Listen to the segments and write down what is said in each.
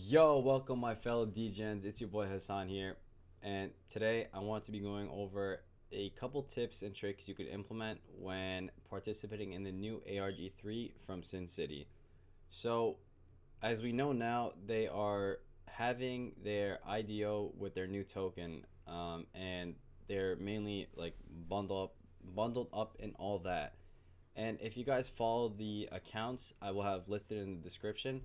Yo, welcome my fellow DGens. It's your boy Hassan here, and today I want to be going over a couple tips and tricks you could implement when participating in the new ARG 3 from Sin City. So, as we know now, they are having their IDO with their new token, and they're mainly like bundled up in all that. And if you guys follow the accounts, I will have listed in the description.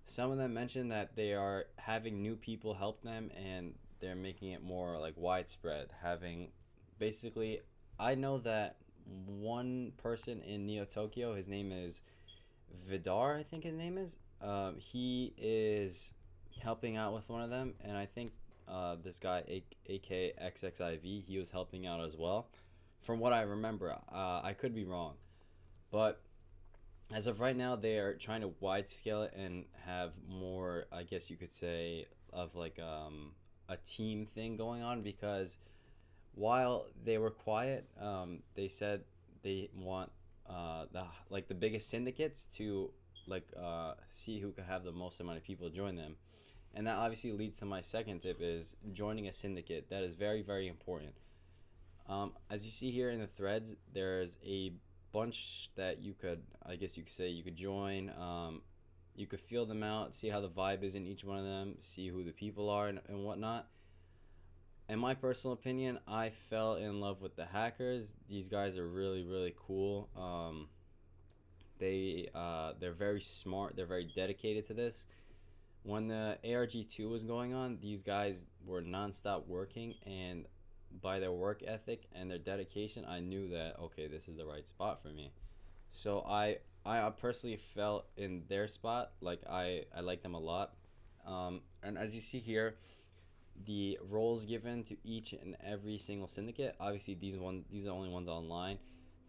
Some of them mention that they are having new people help them and they're making it more like widespread. Having basically, I know that one person in Neo Tokyo, his name is Vidar, I think his name is. He is helping out with one of them, and I think this guy, AKXXIV, he was helping out as well. From what I remember, I could be wrong, but as of right now, they are trying to wide scale it and have more, I guess you could say, of like a team thing going on, because while they were quiet, they said they want the biggest syndicates to see who could have the most amount of people join them. And that obviously leads to my second tip, is joining a syndicate. That is very, very important. As you see here in the threads, there's a bunch that you could, I guess you could say, you could join. You could feel them out, see how the vibe is in each one of them, see who the people are and whatnot. In my personal opinion, I fell in love with the hackers. These guys are really, really cool. They're very smart. They're very dedicated to this. When the ARG2 was going on, these guys were nonstop working, and by their work ethic and their dedication, I knew that, okay, this is the right spot for me. So I personally felt in their spot. Like I like them a lot. And as you see here, the roles given to each and every single syndicate, obviously these are the only ones online.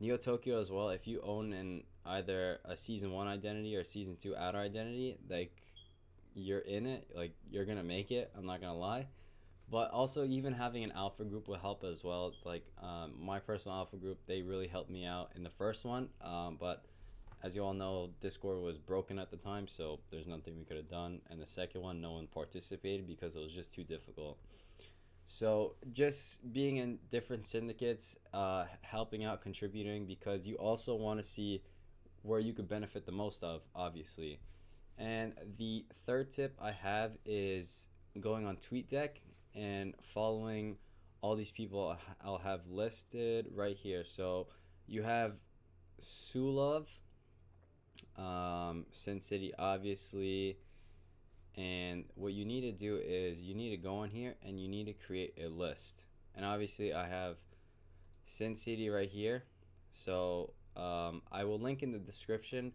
Neo Tokyo as well, if you own an either a season 1 identity or season 2 outer identity, like, you're in it, like, you're gonna make it, I'm not gonna lie. But also, even having an alpha group will help as well. Like, my personal alpha group, they really helped me out in the first one. But as you all know, Discord was broken at the time, so there's nothing we could have done. And the second one, no one participated because it was just too difficult. So just being in different syndicates, helping out, contributing, because you also want to see where you could benefit the most of, obviously. And the third tip I have is going on TweetDeck and following all these people I'll have listed right here. So you have Sulov, Sin City, obviously. And what you need to do is you need to go on here and you need to create a list. And obviously I have Sin City right here. So I will link in the description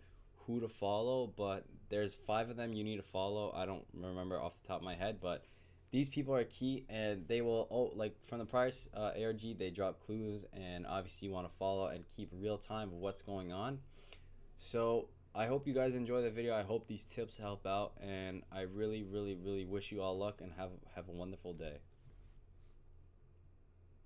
who to follow, but there's 5 of them you need to follow. I don't remember off the top of my head, but these people are key, and they will, like from the price ARG, they drop clues, and obviously you want to follow and keep real time of what's going on. So I hope you guys enjoy the video. I hope these tips help out, and I really, really, really wish you all luck and have a wonderful day.